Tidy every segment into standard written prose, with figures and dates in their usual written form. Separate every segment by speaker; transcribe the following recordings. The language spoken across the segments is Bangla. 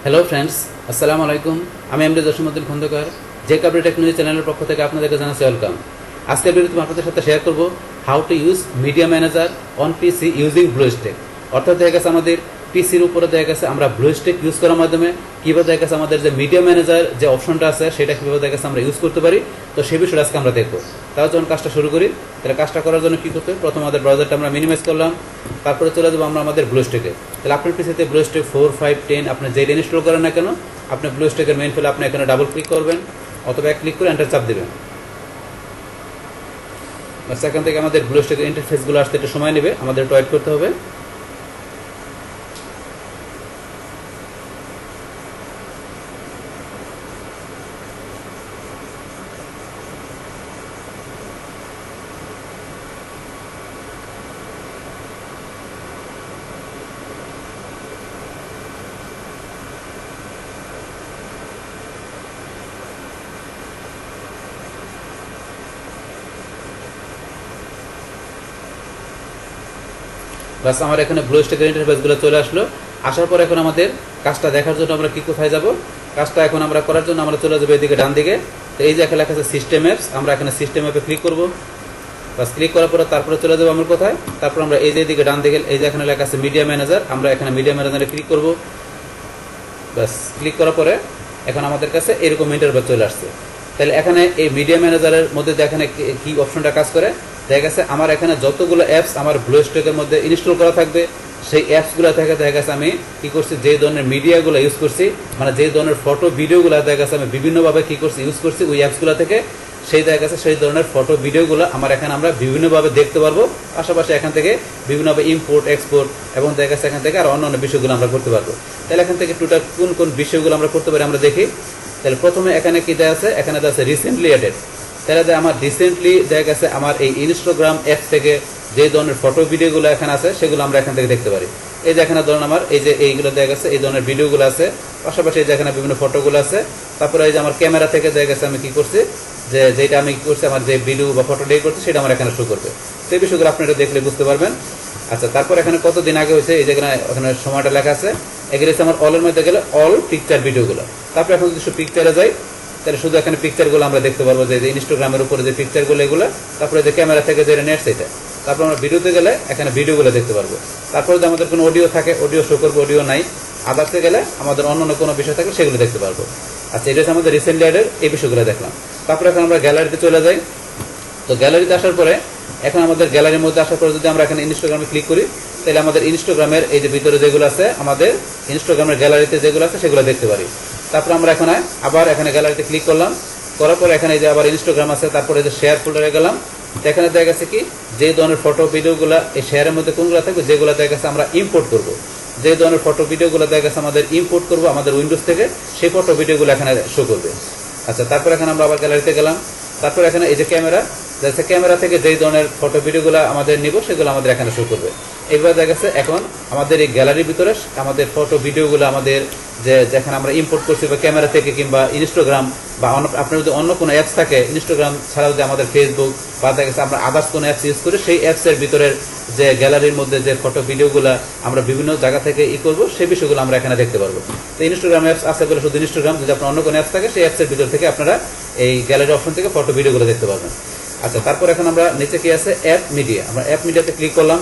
Speaker 1: হ্যালো ফ্রেন্ডস, আসসালামু আলাইকুম। আমি এমডি জসিমউদ্দিন খন্দকার, যে কাবরি টেকনোলজি চ্যানেলের পক্ষ থেকে আপনাদেরকে জানাচ্ছি ওয়েলকাম। আজকের ভিডিওতে আপনাদের সাথে শেয়ার করব how to use media manager on PC using BlueStacks. অর্থাৎ দেখা গেছে আমাদের পিসির উপরে দেখা গেছে আমরা ব্লুস্ট্যাক ইউজ করার মাধ্যমে কীভাবে দেখা গেছে আমাদের যে মিডিয়া ম্যানেজার যে অপশনটা আছে সেটা কীভাবে দেখা গেছে আমরা ইউজ করতে পারি। তো সেই বিষয়টা আজকে আমরা দেখবো। তাহলে যখন কাজটা শুরু করি, তাহলে কাজটা করার জন্য কী করতে হবে, প্রথমে আমাদের ব্রাউজারটা আমরা মিনিমাইজ করলাম, তারপরে চলে যাবো আমরা আমাদের ব্লুস্ট্যাকে। তাহলে আপনার পিসিতে ব্লুস্ট্যাক 4, 5, 10 আপনি যেটা ইনস্টল করেন না কেন, আপনি ব্লুস্ট্যাকের মেইন ফাইলে আপনি এখানে ডাবল ক্লিক করবেন অথবা এক ক্লিক করে এন্টার চাপ দেবেন। বাস এখান থেকে আমাদের ব্লুস্ট্যাকের ইন্টারফেসগুলো আসতে একটু সময় নেবে, আমাদের একটু ওয়েট করতে হবে। বাস আমার এখানে ব্লুস্ট্যাকের ইন্টারফেসগুলো চলে আসলো। আসার পর এখন আমাদের কাজটা দেখার জন্য আমরা কি কোথায় যাব, কাজটা এখন আমরা করার জন্য আমরা চলে যাবো এদিকে ডান দিকে। তো এই যে এখানে লেখা আছে সিস্টেম অ্যাপস, আমরা এখানে সিস্টেম অ্যাপে ক্লিক করব। বাস ক্লিক করার পরে তারপরে চলে যাবো আমরা কোথায়, তারপর আমরা এই যে এদিকে ডান দিকে এই যে এখানে লেখা আছে মিডিয়া ম্যানেজার, আমরা এখানে মিডিয়া ম্যানেজারে ক্লিক করব। বাস ক্লিক করার পরে এখন আমাদের কাছে এরকম ইন্টারফেস চলে আসছে। তাহলে এখানে এই মিডিয়া ম্যানেজারের মধ্যে এখানে কি অপশনটা কাজ করে, দেখা গেছে আমার এখানে যতগুলো অ্যাপস আমার ব্লুস্ট্যাকের মধ্যে ইনস্টল করা থাকবে, সেই অ্যাপসগুলো থেকে দেখা গেছে আমি কী করছি, যে ধরনের মিডিয়াগুলো ইউজ করছি, মানে যে ধরনের ফটো ভিডিওগুলো দেখা গেছে আমি বিভিন্নভাবে কী করছি ইউজ করছি ওই অ্যাপসগুলো থেকে, সেই দেখা গেছে সেই ধরনের ফটো ভিডিওগুলো আমার এখানে আমরা বিভিন্নভাবে দেখতে পারবো। পাশাপাশি এখান থেকে বিভিন্নভাবে ইম্পোর্ট এক্সপোর্ট এবং দেখা গেছে এখান থেকে আর অন্যান্য বিষয়গুলো আমরা করতে পারবো। তাহলে এখান থেকে টোটাল কোন কোন বিষয়গুলো আমরা করতে পারি আমরা দেখি। তাহলে প্রথমে এখানে কী দেওয়া আছে, এখানে দেওয়া আছে রিসেন্টলি অ্যাডেড। তাহলে আমার রিসেন্টলি দেখা গেছে আমার এই ইনস্টাগ্রাম অ্যাপ থেকে যে ধরনের ফটো ভিডিওগুলো এখানে আছে সেগুলো আমরা এখান থেকে দেখতে পারি। এই যে এখানে ধরুন আমার এই যে এইগুলো দেখা গেছে এই ধরনের ভিডিওগুলো আছে, পাশাপাশি এই যে এখানে বিভিন্ন ফটোগুলো আছে। তারপরে এই যে আমার ক্যামেরা থেকে দেখা গেছে আমি কী করছি, যে যেটা আমি কী করছি আমার যে ভিডিও বা ফটো ডে করছি সেটা আমার এখানে শো করবে। সেই বিষয়গুলো আপনারা দেখলে বুঝতে পারবেন। আচ্ছা, তারপর এখানে কতদিন আগে হয়েছে এই যেখানে ওখানে সময়টা লেখা আছে, এগুলো হচ্ছে আমার অলের মধ্যে গেলে অল পিকচার ভিডিওগুলো। তারপরে এখন যদি পিকচারে যাই, তাহলে শুধু এখানে পিকচারগুলো আমরা দেখতে পারবো, যে ইনস্টাগ্রামের উপরে যে পিকচারগুলো এগুলো, তারপরে যে ক্যামেরা থেকে যেটা নেট সেটা। তারপর আমরা ভিডিওতে গেলে এখানে ভিডিওগুলো দেখতে পারবো। তারপরে যদি আমাদের কোনো অডিও থাকে অডিও শো করবো, অডিও নাই, আদার্সে গেলে আমাদের অন্য কোনো বিষয় থাকলে সেগুলো দেখতে পারবো। আচ্ছা, এটা হচ্ছে আমাদের রিসেন্টলি অ্যাডের এই বিষয়গুলো দেখলাম। তারপরে এখন আমরা গ্যালারিতে চলে যাই। তো গ্যালারিতে আসার পরে এখন আমাদের গ্যালারির মধ্যে আসার পরে যদি আমরা এখানে ইনস্টাগ্রামে ক্লিক করি, তাহলে আমাদের ইনস্টাগ্রামের এই যে ভিতরে যেগুলো আছে আমাদের ইনস্টাগ্রামের গ্যালারিতে যেগুলো আছে সেগুলো দেখতে পারি। তারপরে আমরা এখানে আবার এখানে গ্যালারিতে ক্লিক করলাম, করার পরে এখানে যে আবার ইনস্টাগ্রাম আছে, তারপরে যে শেয়ার ফোল্ডারে গেলাম। এখানে দেখা গেছে কি যে ধরনের ফটো ভিডিওগুলো এই শেয়ারের মধ্যে কোনগুলো থাকবে, যেগুলো দেখা গেছে আমরা ইম্পোর্ট করবো, যে ধরনের ফটো ভিডিওগুলো দেখা গেছে আমাদের ইম্পোর্ট করবো আমাদের উইন্ডোজ থেকে, সেই ফটো ভিডিওগুলো এখানে শো করবে। আচ্ছা, তারপর এখানে আমরা আবার গ্যালারিতে গেলাম। তারপর এখানে এই যে ক্যামেরা, যাচ্ছে ক্যামেরা থেকে যেই ধরনের ফটো ভিডিওগুলো আমাদের নিব সেগুলো আমাদের এখানে শো করবে। এইভাবে দেখা গেছে এখন আমাদের এই গ্যালারির ভিতরে আমাদের ফটো ভিডিওগুলো আমাদের যে যেখানে আমরা ইম্পোর্ট করছি বা ক্যামেরা থেকে কিংবা ইনস্টাগ্রাম বা আপনার যদি অন্য কোনো অ্যাপস থাকে, ইনস্টাগ্রাম ছাড়াও যদি আমাদের ফেসবুক বা দেখা গেছে আমরা আদার্স কোনো অ্যাপস ইউজ করি, সেই অ্যাপসের ভিতরের যে গ্যালারির মধ্যে যে ফটো ভিডিওগুলো আমরা বিভিন্ন জায়গা থেকে করবো সেই বিষয়গুলো আমরা এখানে দেখতে পারবো। তো ইনস্টাগ্রাম অ্যাপস আছে বলে শুধু ইনস্টাগ্রাম, যদি আপনার অন্য কোনো অ্যাপস থাকে সেই অ্যাপসের ভিতর থেকে আপনারা এই গ্যালারি অপশন থেকে ফটো ভিডিওগুলো দেখতে পারবেন। আচ্ছা, তারপর এখন আমরা নিচে কি আছে অ্যাপ মিডিয়া, আমরা অ্যাপ মিডিয়াতে ক্লিক করলাম।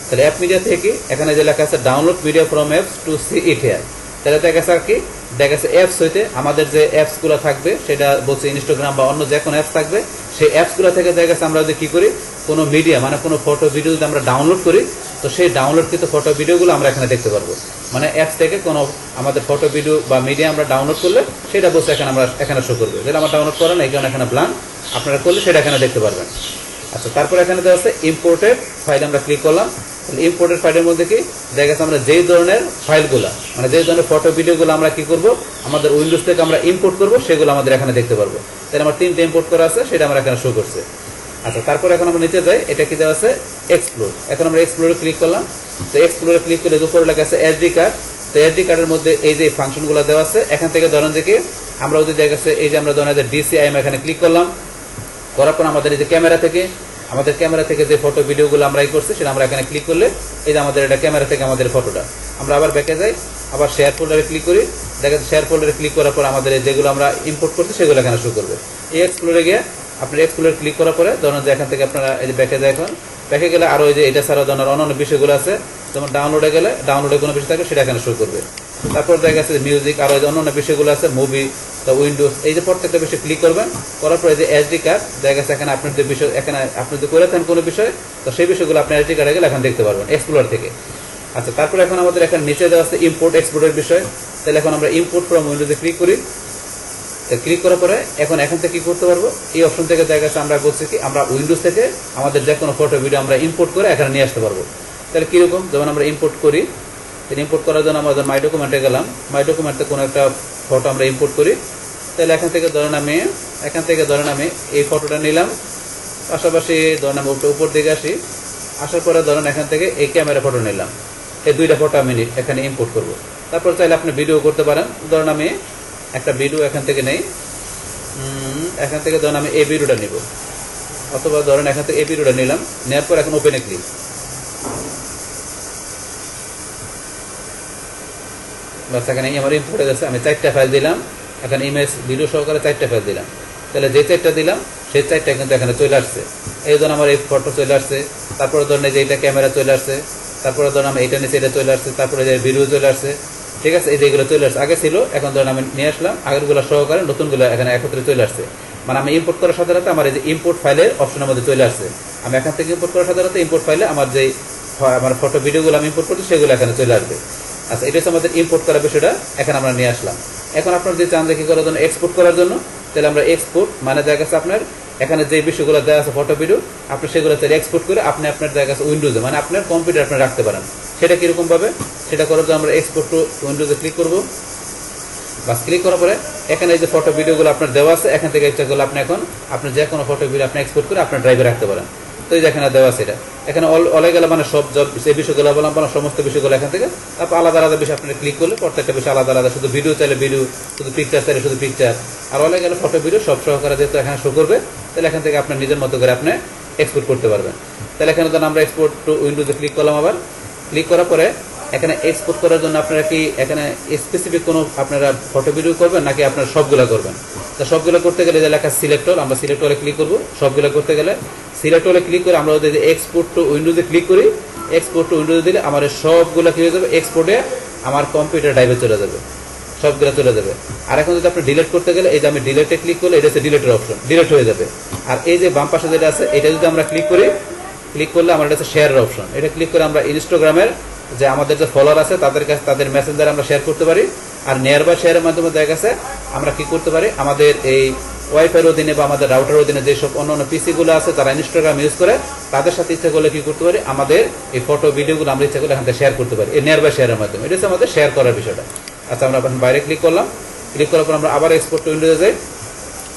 Speaker 1: তাহলে অ্যাপ মিডিয়া থেকে এখানে যে লেখা আছে download media from apps to see it here. তাহলে দেখা গেছে আর কি, দেখা গেছে অ্যাপস হইতে আমাদের যে অ্যাপসগুলো থাকবে সেটা বলছে ইনস্টাগ্রাম বা অন্য যে কোনো অ্যাপস থাকবে, সেই অ্যাপসগুলো থেকে দেখা গেছে আমরা যদি কী করি, কোনো মিডিয়া মানে কোনো ফটো ভিডিও যদি আমরা ডাউনলোড করি, তো সেই ডাউনলোডকৃত ফটো ভিডিওগুলো আমরা এখানে দেখতে পারবো। মানে অ্যাপস থেকে কোনো আমাদের ফটো ভিডিও বা মিডিয়া আমরা ডাউনলোড করলে সেটা বলছে এখানে আমরা এখানে শো করবে। যেটা আমার ডাউনলোড করা না, এই কারণে এখানে ব্ল্যাঙ্ক, আপনারা করলে সেটা এখানে দেখতে পারবেন। আচ্ছা, তারপর এখানে দেওয়া আছে ইম্পোর্টেড ফাইল, আমরা ক্লিক করলাম। ইম্পোর্টেড ফাইলের মধ্যে কি দেখা গেছে আমরা যেই ধরনের ফাইলগুলো মানে যেই ধরনের ফটো ভিডিওগুলো আমরা কি করব আমাদের উইন্ডোজ থেকে আমরা ইম্পোর্ট করব সেগুলো আমাদের এখানে দেখতে পারবো। তাহলে আমার 3টে ইম্পোর্ট করা আছে, সেটা আমরা এখানে শো করছে। আচ্ছা, তারপর এখন আমরা নিচে যাই, এটা কি দেওয়া আছে এক্সপ্লোর। এখন আমরা এক্সপ্লোরে ক্লিক করলাম। তো এক্সপ্লোরে ক্লিক করলে উপরে লেখা আছে এসডি কার্ড। তো এসডি কার্ডের মধ্যে এই যে ফাংশনগুলো দেওয়া আছে, এখান থেকে ধরেন যে কি আমরা যদি দেখা গেছে এই যে আমরা ধরেন ডিসিআইএম এখানে ক্লিক করলাম, করার পর আমাদের এই যে ক্যামেরা থেকে আমাদের ক্যামেরা থেকে যে ফটো ভিডিওগুলো আমরা করছি সেটা আমরা এখানে ক্লিক করলে এই যে আমাদের এটা ক্যামেরা থেকে আমাদের ফটোটা, আমরা আবার ব্যাকে যাই, আবার শেয়ার ফোল্ডারে ক্লিক করি, দেখা যাচ্ছে শেয়ার ফোল্ডারে ক্লিক করার পর আমাদের যেগুলো আমরা ইম্পোর্ট করছি সেগুলো এখানে শো করবে। এই এক্সপ্লোরে গিয়ে আপনার এক্সপ্লোরে ক্লিক করার পরে ধরুন যে এখান থেকে আপনারা এই যে ব্যাকে যায়, এখন ব্যাকে গেলে আরও এই যে এটা ছাড়া ধরুন অন্যান্য বিষয়গুলো আছে, যেমন ডাউনলোডে গেলে ডাউনলোডে কোনো বিষয় থাকলে সেটা এখানে শো করবে। তারপর দেখা যাচ্ছে মিউজিক, আরও অন্যান্য বিষয়গুলো আছে, মুভি, উইন্ডোজ, এই যে প্রত্যেকটা বিষয় ক্লিক করবেন, করার পরে যে এসডি কার্ড দেখা গেছে এখানে আপনার যে বিষয়, এখানে আপনি যদি করে থাকেন কোনো বিষয়, তো সেই বিষয়গুলো আপনি এসডি কার্ডে গেলে এখন দেখতে পারবেন এক্সপ্লোর থেকে। আচ্ছা, তারপরে এখন আমাদের এখানে নিচে দেওয়া আছে ইম্পোর্ট এক্সপোর্টের বিষয়। তাহলে এখন আমরা ইম্পোর্ট ফ্রম উইন্ডোজে ক্লিক করি। ক্লিক করার পরে এখন এখান থেকে কি করতে পারবো, এই অপশন থেকে দেখা গেছে আমরা বলছি কি আমরা উইন্ডোজ থেকে আমাদের যে কোনো ফটো ভিডিও আমরা ইম্পোর্ট করে এখানে নিয়ে আসতে পারবো। তাহলে কীরকম, যেমন আমরা ইম্পোর্ট করি, ইম্পোর্ট করার জন্য আমরা মাই ডকুমেন্টে গেলাম, মাই ডকুমেন্টে কোনো একটা ফটো আমরা ইম্পোর্ট করি। তাহলে এখান থেকে ধরেন আমি এই ফটোটা নিলাম, পাশাপাশি ধরেন আমি উপর দিকে আসি, আসার পরে ধরেন এখান থেকে এই ক্যামেরা ফটো নিলাম, এই দুইটা ফটো আমি এখানে ইম্পোর্ট করব। তারপর চাইলে আপনি ভিডিও করতে পারেন, ধরেন আমি একটা ভিডিও এখান থেকে নেই, এখান থেকে ধরেন আমি এই ভিডিওটা নিব, অথবা ধরেন এখান থেকে এই ভিডিওটা নিলাম, নেওয়ার পর এখন ওপেনে ক্লিক। বাস এখানে আমার ইম্পোর্ট হয়ে গেছে, আমি 4টা ফাইল দিলাম, এখানে ইমেজ ভিডিও সহকারে 4টা ফাইল দিলাম। তাহলে যে 4টা দিলাম সেই 4টা কিন্তু এখানে চলে আসছে। এই ধরুন আমার এই ফটো চলে আসছে, তারপরে ধরেন যে এইটা ক্যামেরা চলে আসছে, তারপরে ধরুন আমি এইটা নিচে এটা চলে আসছে, তারপরে যে ভিডিও চলে আসছে, ঠিক আছে, এই যেগুলো চলে আসছে আগে ছিল, এখন ধরেন আমি নিয়ে আসলাম আগেরগুলো সহকারে নতুনগুলো এখানে একত্রে চলে আসছে। মানে আমি ইম্পোর্ট করার সাথে সাথে আমার এই যে ইম্পোর্ট ফাইলের অপশনের মধ্যে চলে আসছে। আমি এখান থেকে ইম্পোর্ট করার সাথে সাথে ইম্পোর্ট ফাইলে আমার যে আমার ফটো ভিডিওগুলো আমি ইম্পোর্ট করছি সেগুলো এখানে চলে আসবে। আচ্ছা, এটা হচ্ছে আমাদের ইম্পোর্ট করার বিষয়টা, এখানে আমরা নিয়ে আসলাম। এখন আপনার যে চান দেখি করার জন্য এক্সপোর্ট করার জন্য, তাহলে আমরা এক্সপোর্ট মানে দেখা গেছে আপনার এখানে যে বিষয়গুলো দেওয়া আছে ফটো ভিডিও, আপনি সেগুলো চাইলে এক্সপোর্ট করে আপনি আপনার দেখা গেছে উইন্ডোজে মানে আপনার কম্পিউটার আপনি রাখতে পারেন। সেটা কীরকম ভাবে, সেটা করার জন্য আমরা এক্সপোর্ট টু উইন্ডোজে ক্লিক করবো। বাস ক্লিক করার পরে এখানে এই যে ফটো ভিডিওগুলো আপনার দেওয়া আছে, এখান থেকে ইচ্ছা করলে আপনি এখন আপনি যে কোনো ফটো ভিডিও আপনি এক্সপোর্ট করে আপনার ড্রাইভে রাখতে পারেন। তো এই যে এখানে দেওয়া আছে, এটা এখানে অলে গেলে মানে সব সেই বিষয়গুলো বললাম সমস্ত বিষয়গুলো এখান থেকে, তারপর আলাদা আলাদা বিষয় আপনি ক্লিক করলে প্রত্যেকটা বিষয় আলাদা আলাদা, শুধু ভিডিও চাইলে ভিডিও, শুধু পিকচার চাইলে শুধু পিকচার, আর অলে গেলে ফটো ভিডিও সব সহকারে যেহেতু এখানে শো করবে, তাহলে এখান থেকে আপনার নিজের মতো করে আপনি এক্সপোর্ট করতে পারবেন। তাহলে এখানে ধরুন আমরা এক্সপোর্ট টু উইন্ডোজে ক্লিক করলাম, আবার ক্লিক করার পরে এখানে এক্সপোর্ট করার জন্য আপনারা কি এখানে স্পেসিফিক কোনো আপনারা ফটো ভিডিও করবেন নাকি আপনারা সবগুলো করবেন? তো সবগুলো করতে গেলে যে লেখা সিলেক্ট অল, আমরা সিলেক্ট অলে ক্লিক করবো। সবগুলো করতে গেলে সিলেক্ট অলে ক্লিক করে আমরা যদি এক্সপোর্ট টু উইন্ডোজে ক্লিক করি, এক্সপোর্ট টু উইন্ডোজে দিলে আমার সবগুলো কী হয়ে যাবে, এক্সপোর্টে আমার কম্পিউটার ড্রাইভে চলে যাবে, সবগুলো চলে যাবে। আর এখন যদি আপনি ডিলিট করতে গেলে এই যে আমি ডিলিটে ক্লিক করলে এটা হচ্ছে ডিলিটের অপশন, ডিলিট হয়ে যাবে। আর এই যে বাম পাশে যেটা আছে এটা যদি আমরা ক্লিক করি, ক্লিক করলে আমার এটা হচ্ছে শেয়ারের অপশন, এটা ক্লিক করে আমরা ইনস্টাগ্রামের যে আমাদের যে ফলোয়ার আছে তাদের কাছে তাদের মেসেঞ্জারে আমরা শেয়ার করতে পারি। আর নিয়ার বাই শেয়ারের মাধ্যমে দেখা গেছে আমরা কি করতে পারি, আমাদের এই ওয়াইফাইয়ের অধীনে বা আমাদের রাউটার অধীনে যেসব অন্যান্য পিসিগুলো আছে তারা ইনস্টাগ্রাম ইউজ করে, তাদের সাথে ইচ্ছা করলে কি করতে পারি, আমাদের এই ফটো ভিডিওগুলো আমরা ইচ্ছা করলে এখান থেকে শেয়ার করতে পারি এই নিয়ার বাই শেয়ারের মাধ্যমে। এটা হচ্ছে আমাদের শেয়ার করার বিষয়টা। আচ্ছা, আমরা এখন বাইরে ক্লিক করলাম, ক্লিক করার পর আমরা আবার এক্সপোর্ট টু উইন্ডোজে যাই।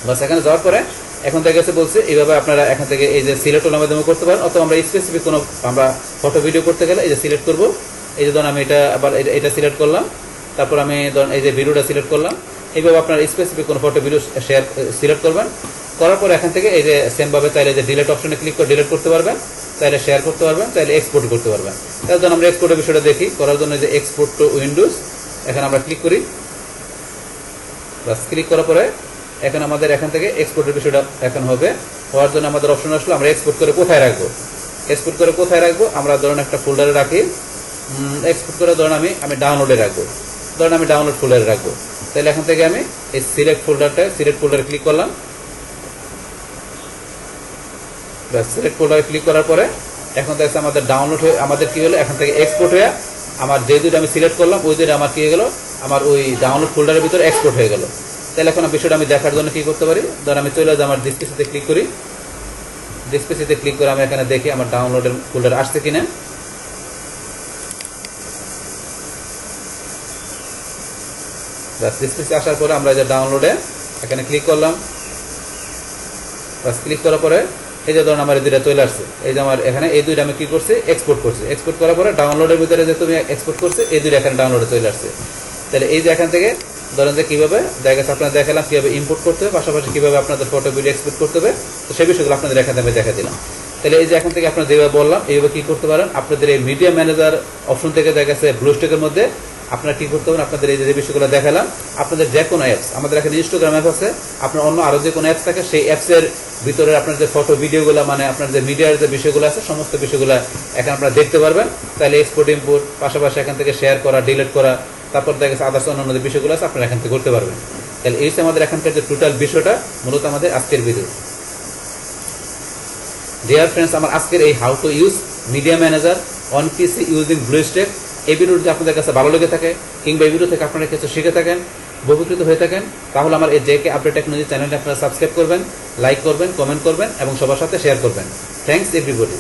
Speaker 1: বাস এখানে যাওয়ার পরে এখন দেখা গেছে বলছে এইভাবে আপনারা এখান থেকে এই যে সিলেক্ট ওলার মাধ্যমে করতে পারেন, অথবা আমরা স্পেসিফিক কোনো আমরা ফটো ভিডিও করতে গেলে এই যে সিলেক্ট করবো, এই যে ধরুন আমি এটা আবার এটা সিলেক্ট করলাম, তারপর আমি ধরুন এই যে ভিডিওটা সিলেক্ট করলাম। এইভাবে আপনার স্পেসিফিক কোনো ফটো ভিডিও শেয়ার সিলেক্ট করবেন, করার পর এখান থেকে এই যে সেমভাবে চাইলে যে ডিলিট অপশনে ক্লিক করে ডিলিট করতে পারবেন, চাইলে শেয়ার করতে পারবেন, চাইলে এক্সপোর্ট করতে পারবেন। তার জন্য আমরা এক্সপোর্টের বিষয়টা দেখি, করার জন্য যে এক্সপোর্ট টু উইন্ডোজ এখানে আমরা ক্লিক করি। বাস ক্লিক করার পরে এখন আমাদের এখান থেকে এক্সপোর্টের বিষয়টা এখন হবে, হওয়ার জন্য আমাদের অপশন আসলো আমরা এক্সপোর্ট করে কোথায় রাখবো। এক্সপোর্ট করে কোথায় রাখবো, আমরা ধরুন একটা ফোল্ডারে রাখি, এক্সপোর্ট করে ধরুন আমি ডাউনলোডে রাখবো, ধরুন আমি ডাউনলোড ফোল্ডারে রাখবো। তাহলে এখান থেকে আমি এই সিলেক্ট ফোল্ডারে ক্লিক করলাম। সিলেক্ট ফোল্ডারে ক্লিক করার পরে এখন দেখছে আমাদের ডাউনলোড হয়ে আমাদের কি হলো, এখান থেকে এক্সপোর্ট হয়ে আমার যে দুটো আমি সিলেক্ট করলাম ওই দুটো আমার কি হয়ে গেল, আমার ওই ডাউনলোড ফোল্ডারের ভিতরে এক্সপোর্ট হয়ে গেল। তাহলে এখন বিষয়টা আমি দেখার জন্য কি করতে পারি, ধর আমি চলে যাই আমার ডিসপিসিতে ক্লিক করি, ডিসপিসিতে ক্লিক করে আমি এখানে দেখি আমার ডাউনলোডের ফোল্ডার আসছে কিনা। ডিসপিসি আসার পরে আমরা যে ডাউনলোডে এখানে ক্লিক করলাম। বাস ক্লিক করার পরে এই যে ধরুন আমার এই দুইটা চলে আসছে, এই যে আমার এখানে এই দুইটা আমি কি করছি, এক্সপোর্ট করছি। এক্সপোর্ট করার পরে ডাউনলোডের ভিতরে যে তুমি এক্সপোর্ট করছে এই দুইটা এখানে ডাউনলোডে চলে আসছে। তাহলে এই যে এখান থেকে ধরেন যে কীভাবে দেখা গেছে আপনারা দেখালাম কীভাবে ইম্পোর্ট করতে হবে, পাশাপাশি কীভাবে আপনাদের ফটো ভিডিও এক্সপোর্ট করতে হবে, তো সেই বিষয়গুলো আপনাদের এখানে আমি দেখা দিলাম। তাহলে এই যে এখন থেকে আপনারা যেভাবে বললাম এইভাবে কি করতে পারেন, আপনাদের এই মিডিয়া ম্যানেজার অপশন থেকে দেখা গেছে ব্লুস্ট্যাকের মধ্যে আপনারা কি করতে পারেন, আপনাদের এই যে বিষয়গুলো দেখালাম, আপনাদের যে কোনো অ্যাপস, আমাদের এখানে ইনস্টাগ্রাম অ্যাপ আছে, আপনার অন্য আরো যে কোনো অ্যাপস থাকে সেই অ্যাপসের ভিতরে আপনার যে ফটো ভিডিওগুলো মানে আপনার যে মিডিয়ার যে বিষয়গুলো আছে সমস্ত বিষয়গুলো এখানে আপনারা দেখতে পারবেন। তাহলে এক্সপোর্ট ইম্পোর্ট পাশাপাশি এখান থেকে শেয়ার করা, ডিলিট করা, তারপর দেখা গেছে আদার্স অন্যান্য যে বিষয়গুলো আছে আপনারা এখান থেকে করতে পারবেন। তাহলে এই হচ্ছে আমাদের এখানকার যে টোটাল বিষয়টা মূলত আমাদের আজকের ভিডিও। ডিয়ার ফ্রেন্ডস, আমার আজকের এই how to use media manager on PC using BlueStacks এই ভিডিওটি যদি আপনাদের কাছে ভালো লেগে থাকে কিংবা এই ভিডিও থেকে আপনারা কিছু শিখে থাকেন, উপকৃত হয়ে থাকেন, তাহলে আমার এই জেকে আপডেট টেকনোলজি চ্যানেলটি আপনারা সাবস্ক্রাইব করবেন, লাইক করবেন, কমেন্ট করবেন এবং সবার সাথে শেয়ার করবেন। Thanks everybody.